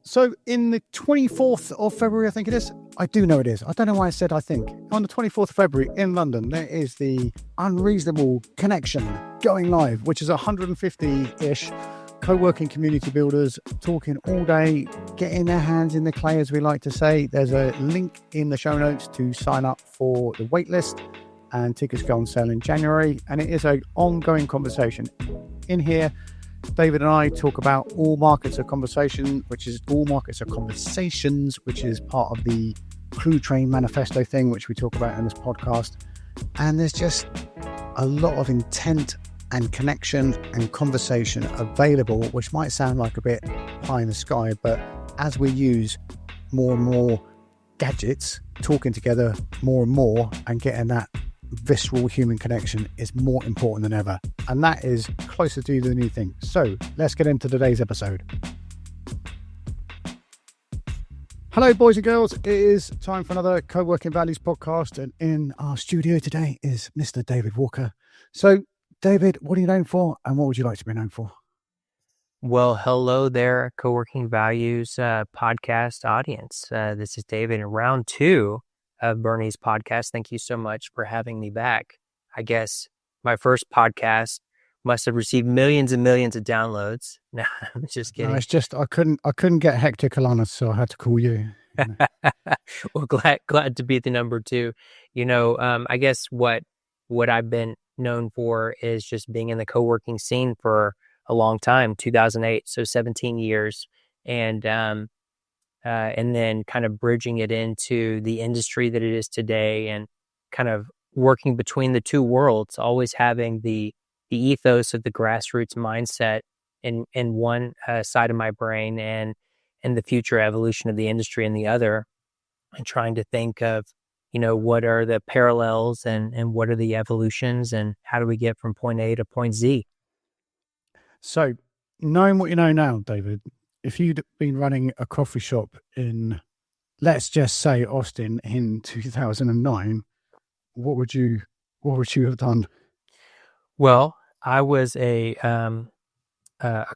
So in the 24th of February, I think it is. I do know it is. I don't know why I said I think. On the 24th of February in London, there is the Unreasonable Connection going live, which is 150-ish co-working community builders talking all day, getting their hands in the clay, as we like to say. There's a link in the show notes to sign up for the waitlist, and tickets go on sale in January. And it is an ongoing conversation. In here, David and I talk about all markets of conversation, which is all markets of conversations, which is part of the Crew Train Manifesto thing, which we talk about in this podcast. And there's just a lot of intent and connection and conversation available, which might sound like a bit pie in the sky, but as we use more and more gadgets, talking together more and more and getting that visceral human connection is more important than ever, and that is closer to you than you think. So let's get into today's episode. Hello boys and girls, it is time for another Co-working Values podcast, and in our studio today is Mr. David Walker. So David, what are you known for, and what would you like to be known for? Well, hello there, Co-working Values podcast audience. This is David in round 2 of Bernie's podcast. Thank you so much for having me back. I guess my first podcast must have received millions and millions of downloads. No, I'm just kidding. No, it's just I couldn't get Hector Calanas, so I had to call you. Well, glad to be the number 2. I guess what I've been known for is just being in the co-working scene for a long time, 2008, so 17 years, and then kind of bridging it into the industry that it is today, and kind of working between the two worlds, always having the ethos of the grassroots mindset in one side of my brain, and the future evolution of the industry in the other, and trying to think of, what are the parallels and what are the evolutions, and how do we get from point A to point Z? So, knowing what you know now, David, if you'd been running a coffee shop in, let's just say, Austin in 2009, what would you have done? Well, I was a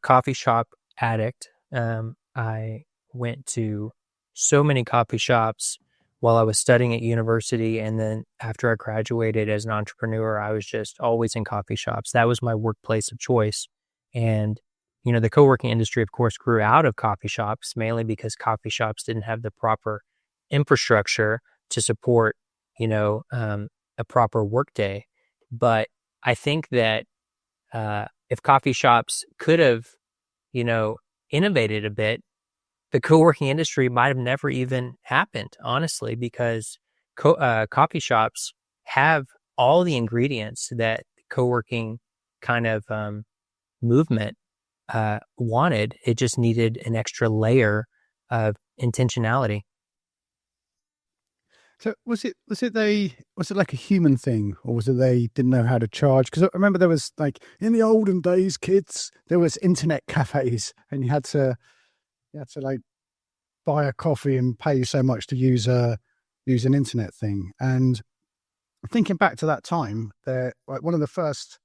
coffee shop addict. I went to so many coffee shops while I was studying at university, and then after I graduated as an entrepreneur, I was just always in coffee shops. That was my workplace of choice. And the co-working industry, of course, grew out of coffee shops, mainly because coffee shops didn't have the proper infrastructure to support, a proper workday. But I think that if coffee shops could have, innovated a bit, the co-working industry might have never even happened, honestly, because coffee shops have all the ingredients that the co-working kind of movement wanted. It just needed an extra layer of intentionality. So was it like a human thing, or was it they didn't know how to charge? Because I remember there was, like, in the olden days, kids, there was internet cafes, and you had to like buy a coffee and pay so much to use an internet thing. And thinking back to that time, like one of the first,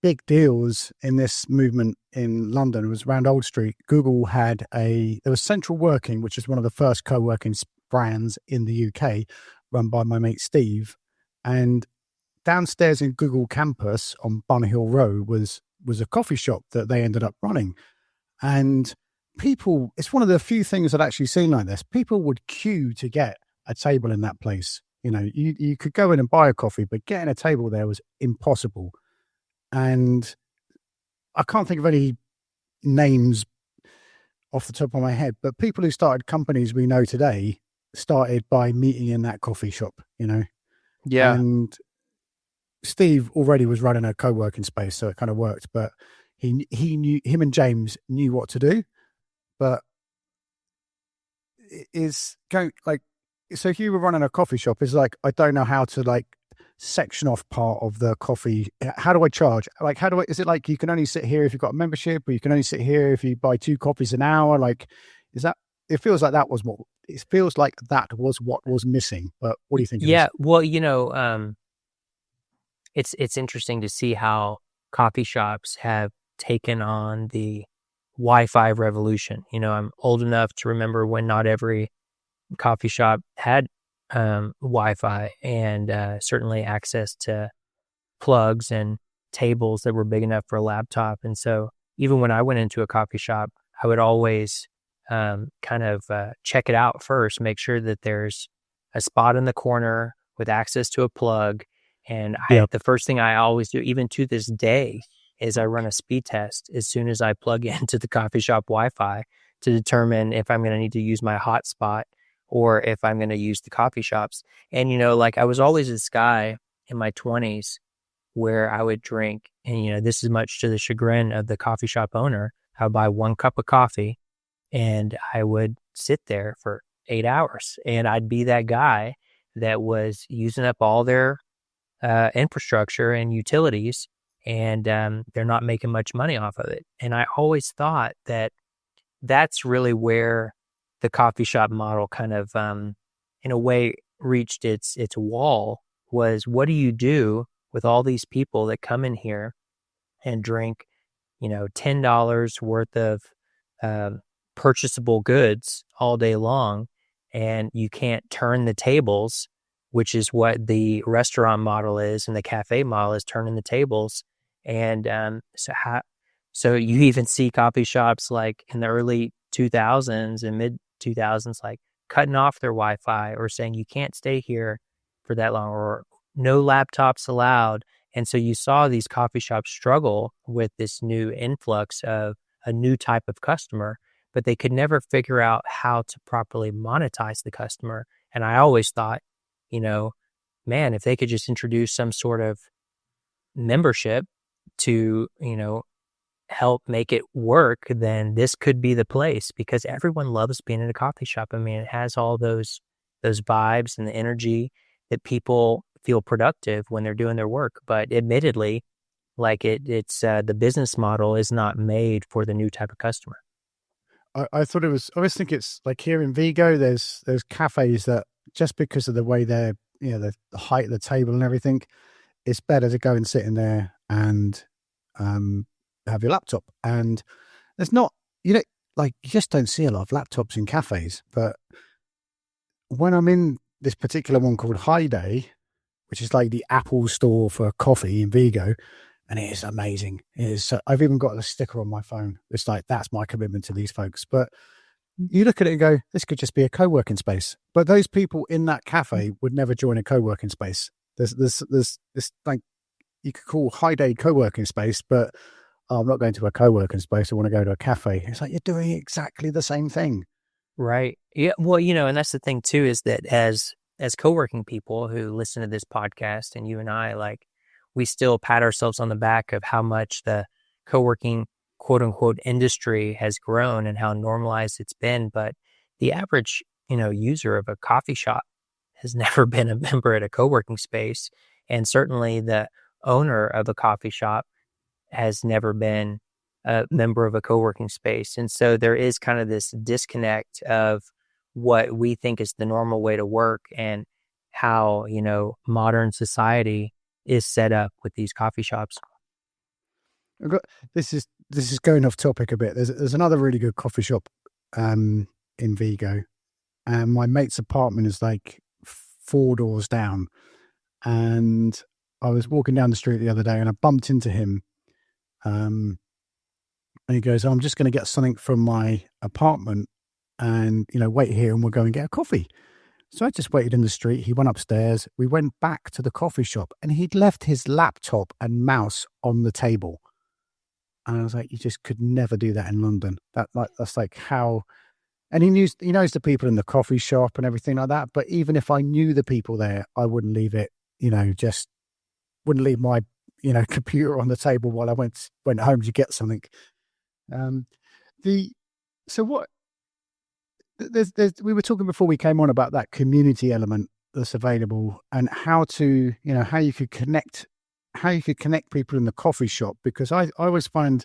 big deals in this movement in London was around Old Street. Google there was Central Working, which is one of the first co-working brands in the UK, run by my mate Steve. And downstairs in Google campus on Bun Hill Road was a coffee shop that they ended up running. And people, it's one of the few things I'd actually seen like this. People would queue to get a table in that place. You could go in and buy a coffee, but getting a table there was impossible. And I can't think of any names off the top of my head, but people who started companies we know today started by meeting in that coffee shop, Yeah. And Steve already was running a co-working space, so it kind of worked, but him and James knew what to do. But it is going, like, so if you were running a coffee shop, it's like, I don't know how to, like, section off part of the coffee. How do I charge? Like, is it like you can only sit here if you've got a membership, or you can only sit here if you buy 2 coffees an hour? Like, it feels like that was what was missing. But what do you think? Yeah. Well, it's interesting to see how coffee shops have taken on the Wi-Fi revolution. I'm old enough to remember when not every coffee shop had Wi-Fi and certainly access to plugs and tables that were big enough for a laptop. And so even when I went into a coffee shop, I would always check it out first, make sure that there's a spot in the corner with access to a plug. And the first thing I always do, even to this day, is I run a speed test as soon as I plug into the coffee shop Wi-Fi to determine if I'm going to need to use my hotspot or if I'm going to use the coffee shops. And, I was always this guy in my 20s where I would drink, and, this is much to the chagrin of the coffee shop owner. I would buy 1 cup of coffee and I would sit there for 8 hours, and I'd be that guy that was using up all their infrastructure and utilities, and they're not making much money off of it. And I always thought that that's really where the coffee shop model kind of, in a way, reached its wall. Was, what do you do with all these people that come in here and drink, $10 worth of purchasable goods all day long, and you can't turn the tables, which is what the restaurant model is, and the cafe model is turning the tables. And so you even see coffee shops like in the early 2000s and mid 2000s, like cutting off their Wi-Fi or saying you can't stay here for that long, or no laptops allowed. And so you saw these coffee shops struggle with this new influx of a new type of customer, but they could never figure out how to properly monetize the customer. And I always thought, man, if they could just introduce some sort of membership to, help make it work, then this could be the place, because everyone loves being in a coffee shop. I mean, it has all those vibes and the energy that people feel productive when they're doing their work. But admittedly, like it's the business model is not made for the new type of customer. I thought it was. I always think it's like here in Vigo. There's cafes that, just because of the way they're, the height of the table and everything, it's better to go and sit in there and have your laptop. And there's not, you just don't see a lot of laptops in cafes. But when I'm in this particular one called High Day, which is like the Apple store for coffee in Vigo, and it is amazing. It is. I've even got a sticker on my phone. It's like, that's my commitment to these folks. But you look at it and go, this could just be a co-working space. But those people in that cafe would never join a co-working space. There's this like, you could call High Day co-working space, but I'm not going to a co-working space. I want to go to a cafe. It's like, you're doing exactly the same thing. Right. Yeah. Well, and that's the thing too, is that as co-working people who listen to this podcast, and you and I, like, we still pat ourselves on the back of how much the co-working quote unquote industry has grown and how normalized it's been. But the average, user of a coffee shop has never been a member at a co-working space. And certainly the owner of a coffee shop has never been a member of a co-working space. And so there is kind of this disconnect of what we think is the normal way to work and how, modern society is set up with these coffee shops. This is going off topic a bit. There's another really good coffee shop in Vigo, and my mate's apartment is like 4 doors down. And I was walking down the street the other day and I bumped into him. And he goes, I'm just going to get something from my apartment and, wait here and we'll go and get a coffee. So I just waited in the street. He went upstairs. We went back to the coffee shop and he'd left his laptop and mouse on the table. And I was like, you just could never do that in London. That's like how, and he knows the people in the coffee shop and everything like that. But even if I knew the people there, I wouldn't leave it, just wouldn't leave my, computer on the table while I went home to get something. We were talking before we came on about that community element that's available, and how to, how you could connect people in the coffee shop, because I always find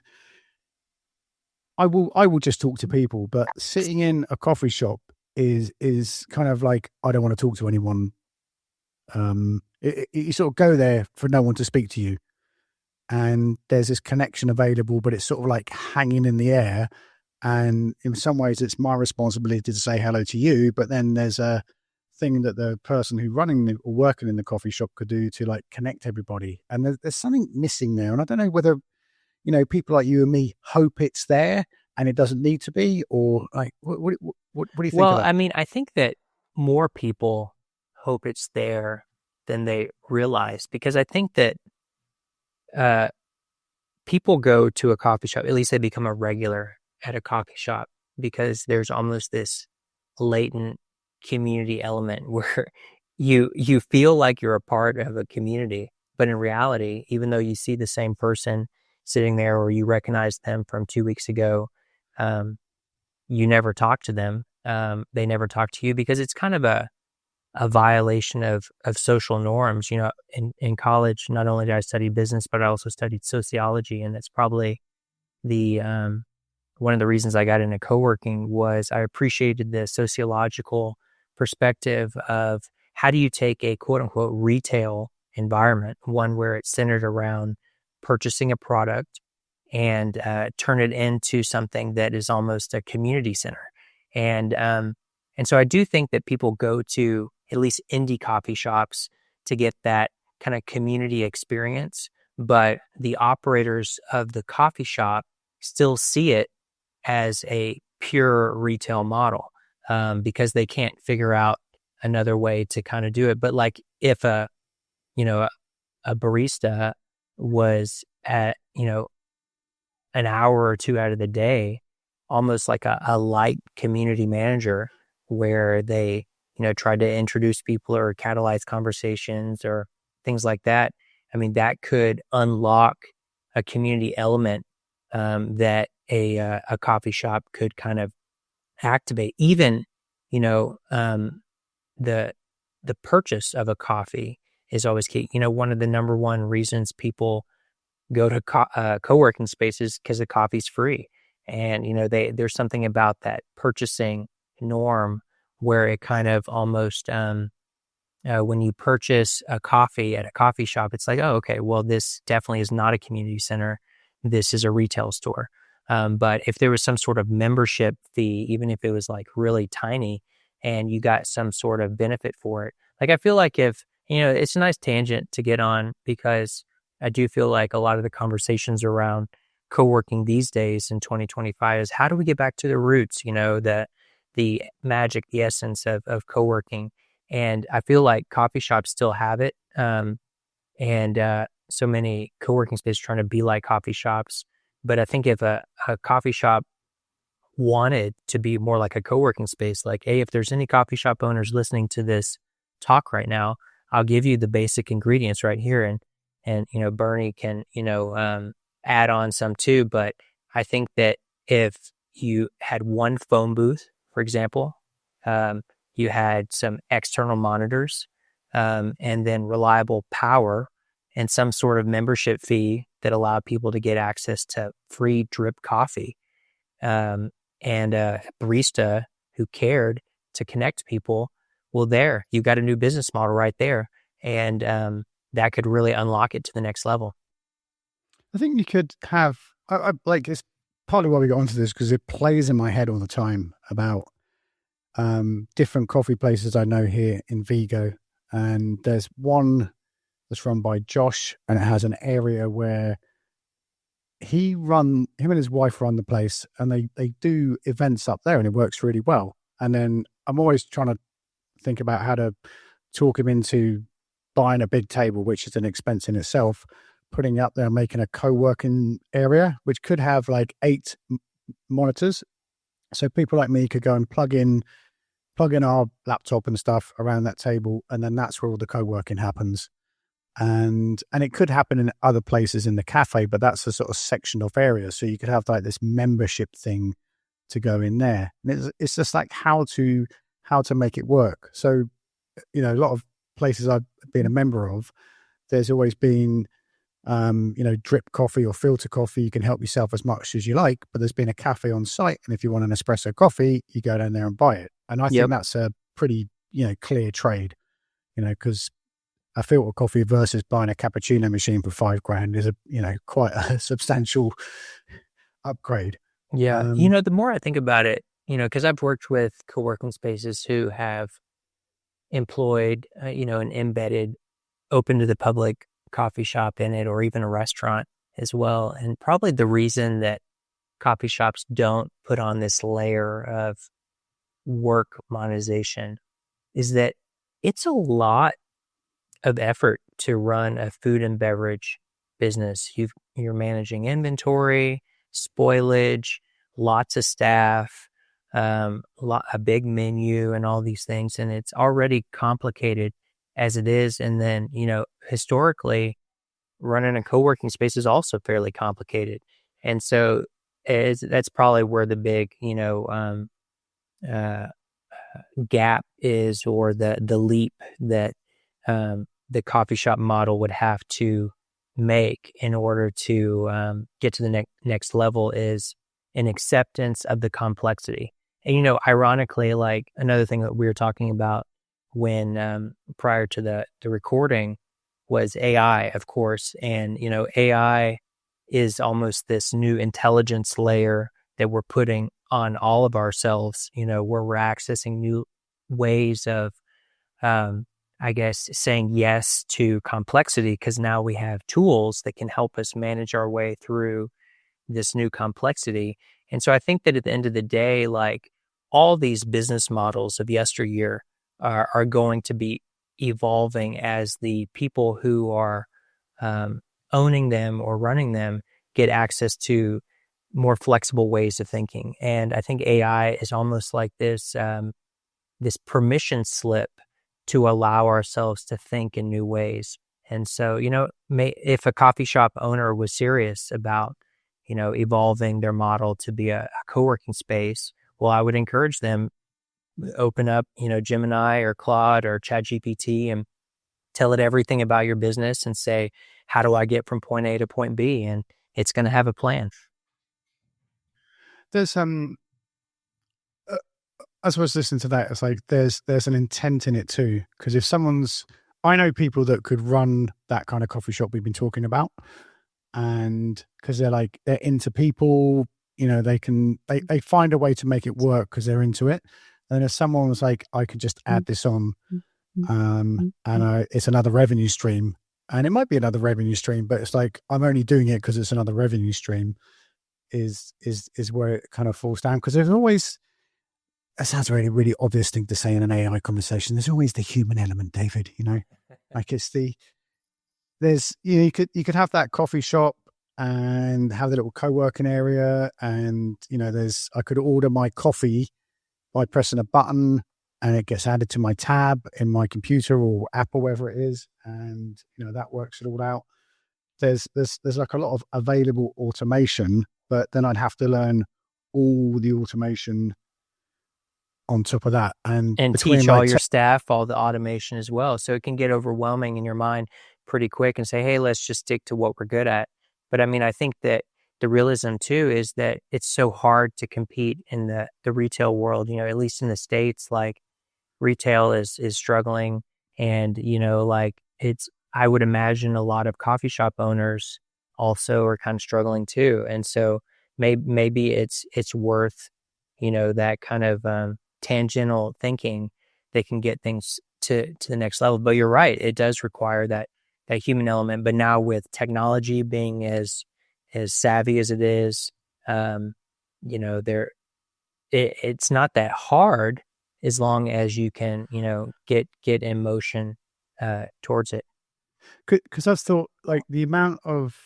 I will just talk to people, but sitting in a coffee shop is kind of like, I don't want to talk to anyone. You sort of go there for no one to speak to you. and there's this connection available, but it's sort of like hanging in the air. And in some ways, it's my responsibility to say hello to you, but then there's a thing that the person who's running or working in the coffee shop could do to like connect everybody. And there's something missing there. And I don't know whether, people like you and me hope it's there and it doesn't need to be, or like, what do you think of Well, that? I mean, I think that more people hope it's there than they realize, because I think that people go to a coffee shop, at least they become a regular at a coffee shop, because there's almost this latent community element where you feel like you're a part of a community, but in reality, even though you see the same person sitting there or you recognize them from 2 weeks ago, you never talk to them. They never talk to you, because it's kind of a violation of social norms. In college, not only did I study business, but I also studied sociology, and it's probably the one of the reasons I got into co-working was I appreciated the sociological perspective of how do you take a quote unquote retail environment, one where it's centered around purchasing a product, and turn it into something that is almost a community center. And so I do think that people go to at least indie coffee shops to get that kind of community experience, but the operators of the coffee shop still see it as a pure retail model, because they can't figure out another way to kind of do it. But like if a barista was at, an hour or two out of the day, almost like a light community manager, where they, try to introduce people or catalyze conversations or things like that. I mean, that could unlock a community element that a coffee shop could kind of activate. Even, the purchase of a coffee is always key. One of the number one reasons people go to co-working spaces because the coffee's free. And, there's something about that purchasing norm where it kind of almost, when you purchase a coffee at a coffee shop, it's like, oh, okay, well, this definitely is not a community center. This is a retail store. But if there was some sort of membership fee, even if it was like really tiny, and you got some sort of benefit for it, like I feel like if, it's a nice tangent to get on, because I do feel like a lot of the conversations around co-working these days in 2025 is how do we get back to the roots, the magic, the essence of co-working. And I feel like coffee shops still have it. And so many co-working spaces trying to be like coffee shops. But I think if a coffee shop wanted to be more like a co-working space, like, hey, if there's any coffee shop owners listening to this talk right now, I'll give you the basic ingredients right here. And Bernie can, add on some too. But I think that if you had one phone booth, for example, you had some external monitors, and then reliable power and some sort of membership fee that allowed people to get access to free drip coffee, and a barista who cared to connect people, well, there, you got a new business model right there. And that could really unlock it to the next level. I think you could have, I like, it's partly why we got onto this, because it plays in my head all the time about different coffee places I know here in Vigo. And there's one that's run by Josh, and it has an area where him and his wife run the place, and they do events up there, and it works really well. And then I'm always trying to think about how to talk him into buying a big table, which is an expense in itself, putting it up there, making a co-working area, which could have like 8 monitors. So people like me could go and plug in our laptop and stuff around that table, and then that's where all the co-working happens. And it could happen in other places in the cafe, but that's a sort of sectioned off area. So you could have like this membership thing to go in there. And it's just like how to make it work. So, a lot of places I've been a member of, there's always been, drip coffee or filter coffee. You can help yourself as much as you like, but there's been a cafe on site. And if you want an espresso coffee, you go down there and buy it. And I think that's a pretty, clear trade, because a filter coffee versus buying a cappuccino machine for $5,000 is quite a substantial upgrade. Yeah. The more I think about it, because I've worked with co-working spaces who have employed, an embedded, open to the public coffee shop in it, or even a restaurant as well. And probably the reason that coffee shops don't put on this layer of work monetization is that it's a lot of effort to run a food and beverage business. You're managing inventory, spoilage, lots of staff, a big menu, and all these things, and it's already complicated as it is. And then, historically, running a co-working space is also fairly complicated, and so that's probably where the big, gap is, or the leap that the coffee shop model would have to make in order to get to the next level, is an acceptance of the complexity. And, ironically, like another thing that we were talking about when prior to the recording was AI, of course. And, AI is almost this new intelligence layer that we're putting on all of ourselves, where we're accessing new ways of, I guess, saying yes to complexity, because now we have tools that can help us manage our way through this new complexity. And so I think that at the end of the day, like, all these business models of yesteryear are going to be evolving as the people who are owning them or running them get access to more flexible ways of thinking. And I think AI is almost like this permission slip to allow ourselves to think in new ways. And so, if a coffee shop owner was serious about, evolving their model to be a co-working space, well, I would encourage them, open up, Gemini or Claude or ChatGPT, and tell it everything about your business and say, how do I get from point A to point B? And it's going to have a plan. There's as I was listening to that, it's like there's an intent in it too. Because if I know people that could run that kind of coffee shop we've been talking about, and because they're into people, they find a way to make it work because they're into it. And if someone was like, I could just add this on, and it's another revenue stream, and it might be another revenue stream, but it's like, I'm only doing it because it's another revenue stream, is where it kind of falls down. Because there's always, it sounds a really, really obvious thing to say in an AI conversation, there's always the human element, David, like you could have that coffee shop and have the little co-working area, and I could order my coffee by pressing a button, and it gets added to my tab in my computer or app or wherever it is, and that works it all out. There's like a lot of available automation, but then I'd have to learn all the automation on top of that, and teach all your staff all the automation as well. So it can get overwhelming in your mind pretty quick and say, hey, let's just stick to what we're good at. But I mean, I think that the realism too is that it's so hard to compete in the retail world, at least in the States. Like, retail is struggling, and I would imagine a lot of coffee shop owners also are kind of struggling too. And so maybe it's worth, that kind of tangential thinking that can get things to the next level. But you're right, it does require that human element. But now with technology being as savvy as it is, it's not that hard as long as you can, get in motion towards it. Because I've thought, like, the amount of,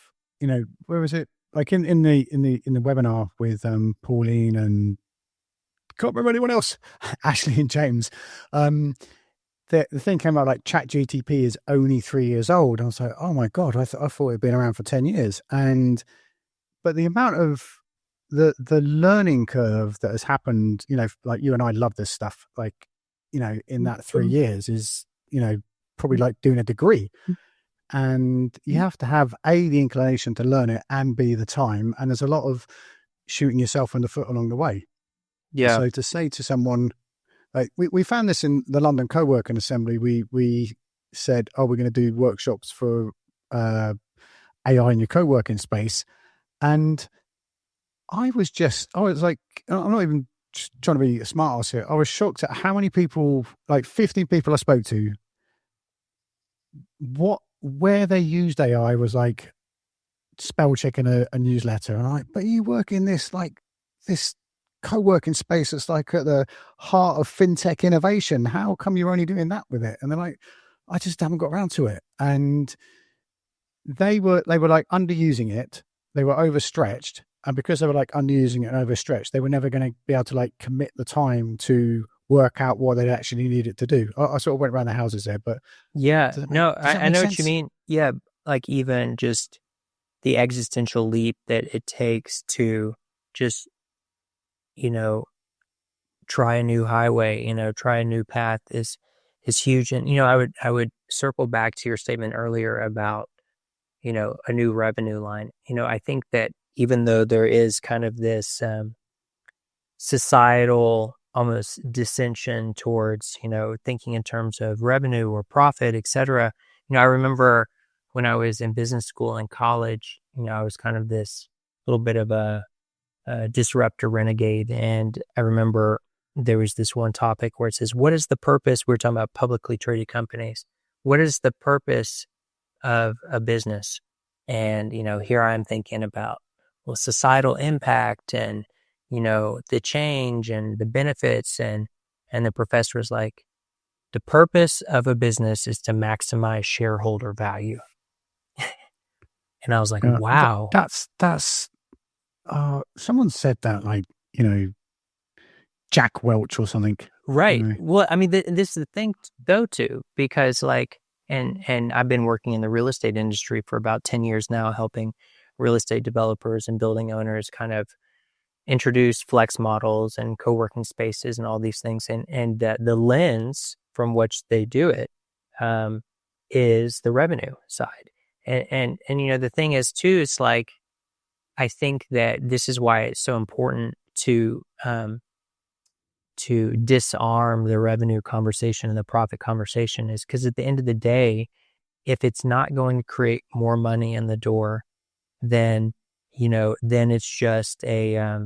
where was it? Like in the webinar with Pauline and can't remember anyone else, Ashley and James. The thing came out like ChatGPT is only 3 years old. I was like, oh my God, I thought it'd been around for 10 years. But the amount of the learning curve that has happened, like you and I love this stuff, like, in that 3 years is, probably like doing a degree. And you have to have the inclination to learn it, and the time. And there's a lot of shooting yourself in the foot along the way. Yeah. So to say to someone, like we found this in the London Coworking Assembly, we said, "Oh, we're going to do workshops for AI in your co-working space," and I was like, I'm not even trying to be a smart ass here. I was shocked at how many people, like 15 people I spoke to, where they used AI was like spell checking a newsletter. And I'm like, but you work in this co-working space that's like at the heart of fintech innovation. How come you're only doing that with it? And they're like, I just haven't got around to it. And they were like underusing it. They were overstretched. And because they were like underusing it and overstretched, they were never going to be able to like commit the time to work out what they actually needed to do. I sort of went around the houses there, but Yeah, does no, that I make know what you sense? mean. Yeah, like even just the existential leap that it takes to just, you know, try a new highway, try a new path is huge. And, I would circle back to your statement earlier about, a new revenue line. I think that even though there is kind of this societal almost dissension towards, thinking in terms of revenue or profit, et cetera. I remember when I was in business school and college, I was kind of this little bit of a disruptor renegade. And I remember there was this one topic where it says, what is the purpose? We're talking about publicly traded companies. What is the purpose of a business? And, here I'm thinking about, well, societal impact and, the change and the benefits. And the professor was like, the purpose of a business is to maximize shareholder value. And I was like, wow. That's someone said that, like, Jack Welch or something. Right. Well, I mean, this is the thing though, too, because and I've been working in the real estate industry for about 10 years now, helping real estate developers and building owners kind of introduce flex models and co-working spaces and all these things. And the lens from which they do it is the revenue side. And the thing is too, it's like, I think that this is why it's so important to disarm the revenue conversation and the profit conversation, is because at the end of the day, if it's not going to create more money in the door, then it's just a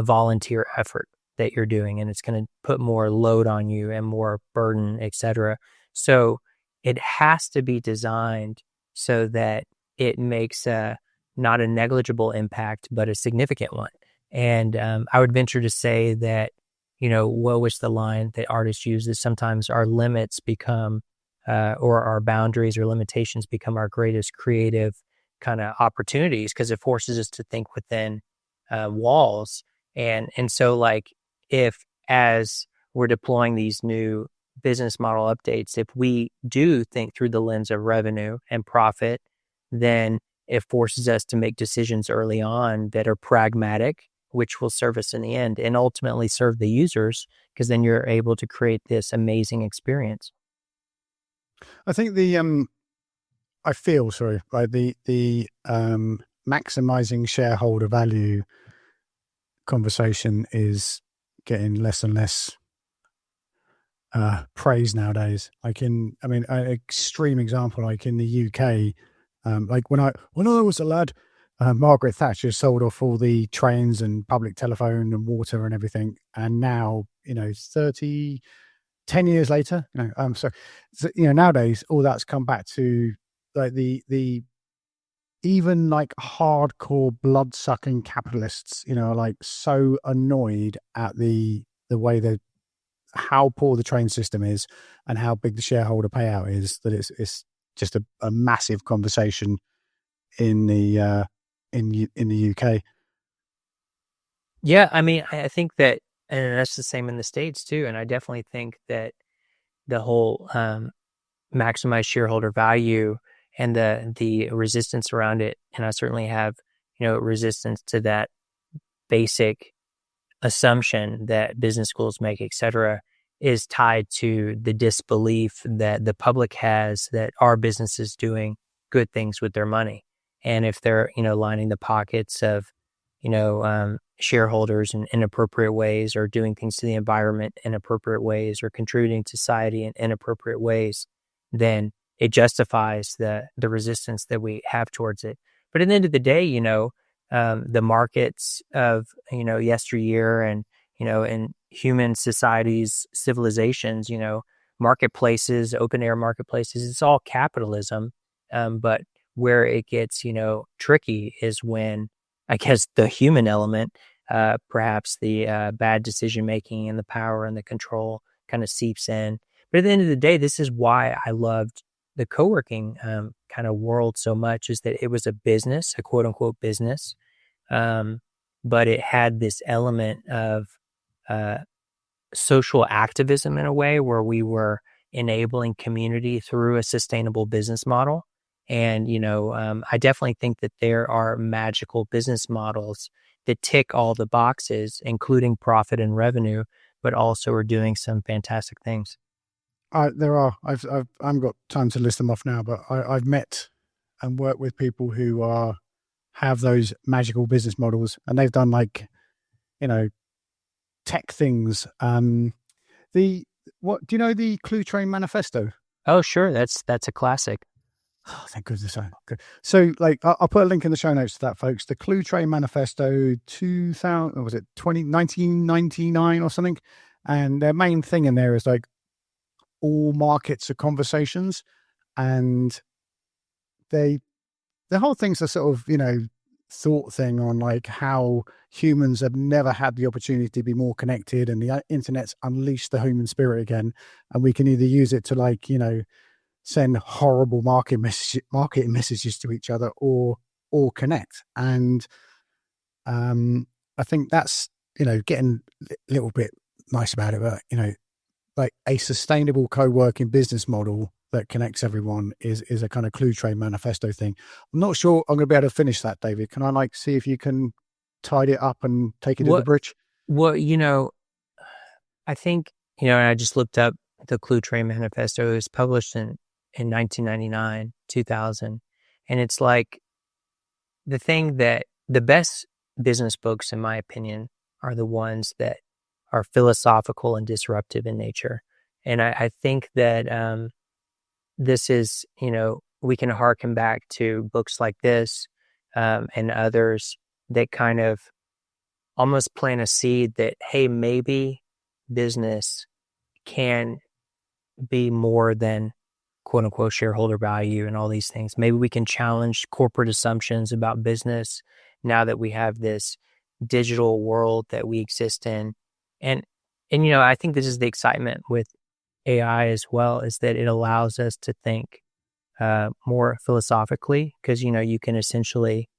volunteer effort that you're doing, and it's going to put more load on you and more burden, etc. So it has to be designed so that it makes not a negligible impact, but a significant one. And I would venture to say that, what was the line that artists use, is sometimes our limits become, or our boundaries or limitations become our greatest creative kind of opportunities, because it forces us to think within walls. And so, like, if as we're deploying these new business model updates, if we do think through the lens of revenue and profit, then it forces us to make decisions early on that are pragmatic, which will serve us in the end and ultimately serve the users, because then you're able to create this amazing experience. I think the maximizing shareholder value conversation is getting less and less praise nowadays. Like an extreme example, like in the UK, like when I was a lad, Margaret Thatcher sold off all the trains and public telephone and water and everything, and now 10 years later, so nowadays all that's come back to like the even like hardcore blood-sucking capitalists, are like so annoyed at the way that how poor the train system is and how big the shareholder payout is, that it's just a massive conversation in the UK. Yeah, I mean, I think that, and that's the same in the States too. And I definitely think that the whole maximize shareholder value and the resistance around it, and I certainly have resistance to that basic assumption that business schools make, et cetera, is tied to the disbelief that the public has that our business is doing good things with their money. And if they're lining the pockets of shareholders in inappropriate ways, or doing things to the environment in inappropriate ways, or contributing to society in inappropriate ways, then it justifies the resistance that we have towards it. But at the end of the day, the markets of, yesteryear and, in human societies, civilizations, marketplaces, open air marketplaces, it's all capitalism. But where it gets, tricky is when, I guess, the human element, perhaps the bad decision making and the power and the control kind of seeps in. But at the end of the day, this is why I loved the co-working kind of world so much, is that it was a business, a quote unquote business. But it had this element of social activism in a way, where we were enabling community through a sustainable business model. And, I definitely think that there are magical business models that tick all the boxes, including profit and revenue, but also are doing some fantastic things. There are. I haven't got time to list them off now, but I've met and worked with people who have those magical business models, and they've done tech things. Do you know the Clue Train Manifesto? Oh, sure. That's a classic. Oh, thank goodness. Good. So, I'll put a link in the show notes to that, folks. The Clue Train Manifesto, 1999 or something. And their main thing in there is all markets are conversations, and the whole thing's a sort of, thought thing on how humans have never had the opportunity to be more connected, and the internet's unleashed the human spirit again, and we can either use it to send horrible marketing messages to each other, or connect. And I think that's getting a little bit nice about it, but a sustainable co-working business model that connects everyone is a kind of Clue Train Manifesto thing. I'm not sure I'm going to be able to finish that, David. Can I see if you can tidy it up and take it to the bridge? Well, I think, and I just looked up the Clue Train Manifesto. It was published in 1999, 2000. And it's the thing that the best business books, in my opinion, are the ones that are philosophical and disruptive in nature. And I think that this is, we can harken back to books like this and others that kind of almost plant a seed that, hey, maybe business can be more than quote unquote shareholder value and all these things. Maybe we can challenge corporate assumptions about business now that we have this digital world that we exist in. And I think this is the excitement with AI as well, is that it allows us to think more philosophically, because, you can essentially,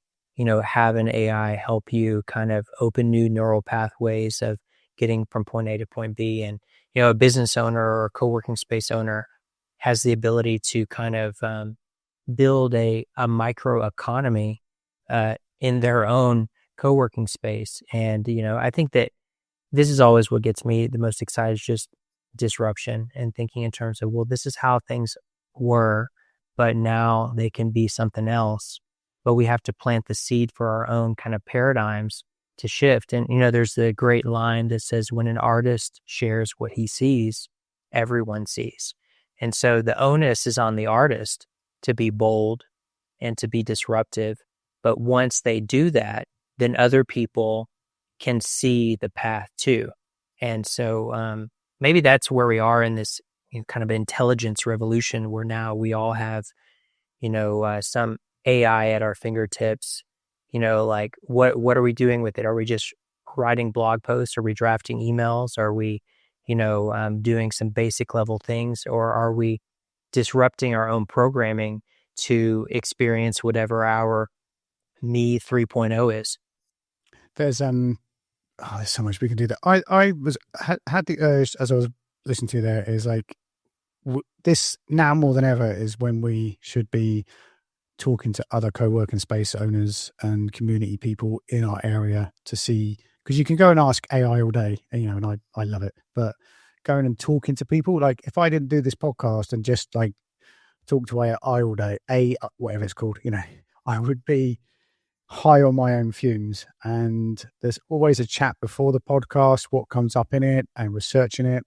have an AI help you kind of open new neural pathways of getting from point A to point B. And, a business owner or a co-working space owner has the ability to kind of build a micro economy in their own co-working space. And, I think that this is always what gets me the most excited, is just disruption and thinking in terms of, well, this is how things were, but now they can be something else. But we have to plant the seed for our own kind of paradigms to shift. And, there's the great line that says, when an artist shares what he sees, everyone sees. And so the onus is on the artist to be bold and to be disruptive. But once they do that, then other people can see the path too. And so maybe that's where we are in this kind of intelligence revolution, where now we all have, some AI at our fingertips. What are we doing with it? Are we just writing blog posts? Are we drafting emails? Are we, doing some basic level things? Or are we disrupting our own programming to experience whatever our me 3.0 is? There's there's so much we can do there. I had the urge, as I was listening to you there, is this now more than ever is when we should be talking to other co-working space owners and community people in our area to see, because you can go and ask AI all day, and I love it, but going and talking to people, if I didn't do this podcast and just talk to AI all day, whatever it's called, I would be high on my own fumes. And there's always a chat before the podcast, what comes up in it, and researching it,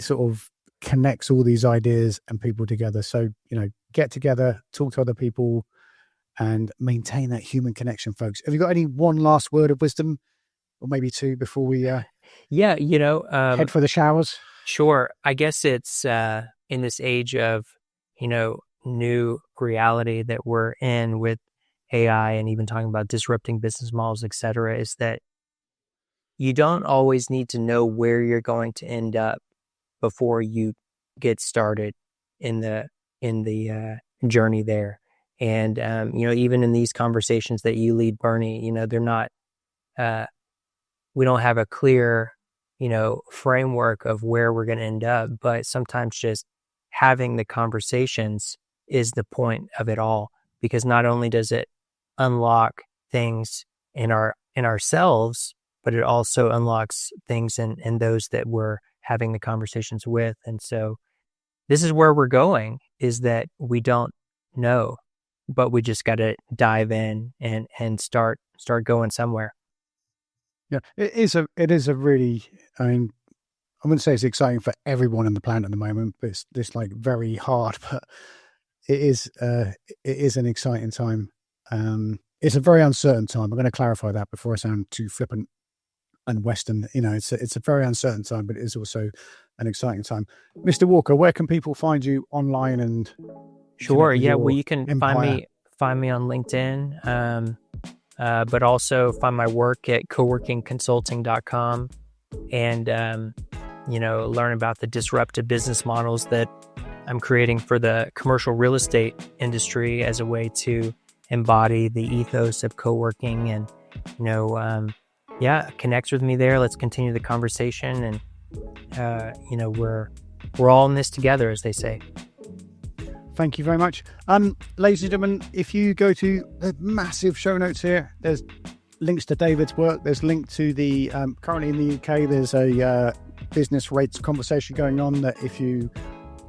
sort of connects all these ideas and people together. So, get together, talk to other people, and maintain that human connection, folks. Have you got any one last word of wisdom, or maybe two, before we head for the showers? Sure. I guess it's in this age of, new reality that we're in with AI and even talking about disrupting business models, et cetera, is that you don't always need to know where you're going to end up before you get started in the journey there. And, even in these conversations that you lead, Bernie, they're not, we don't have a clear, framework of where we're going to end up, but sometimes just having the conversations is the point of it all, because not only does it unlock things in ourselves, but it also unlocks things in those that we're having the conversations with. And so this is where we're going, is that we don't know, but we just got to dive in and start going somewhere. Yeah, it is a really, I wouldn't say it's exciting for everyone on the planet at the moment, but it's like very hard, but it is an exciting time. It's a very uncertain time. I'm going to clarify that before I sound too flippant and Western. It's a very uncertain time, but it is also an exciting time. Mr. Walker, where can people find you online and Sure. Yeah. Well, you can find me on LinkedIn, but also find my work at coworkingconsulting.com and, learn about the disruptive business models that I'm creating for the commercial real estate industry as a way to embody the ethos of co-working. And, connect with me there. Let's continue the conversation. And, we're all in this together, as they say. Thank you very much. Ladies and gentlemen, if you go to the massive show notes here, there's links to David's work. There's link to the, currently in the UK, there's a business rates conversation going on that if you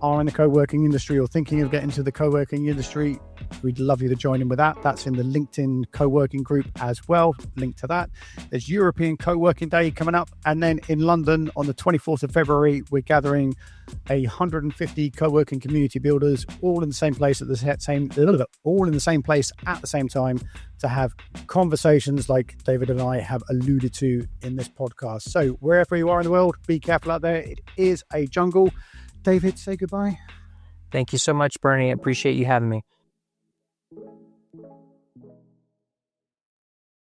are in the co-working industry or thinking of getting into the co-working industry, we'd love you to join in with that. That's in the LinkedIn co-working group as well. Link to that. There's European Co-working Day coming up. And then in London on the 24th of February, we're gathering 150 co-working community builders all in the same place at the same time to have conversations like David and I have alluded to in this podcast. So wherever you are in the world, be careful out there. It is a jungle. David, say goodbye. Thank you so much, Bernie. I appreciate you having me.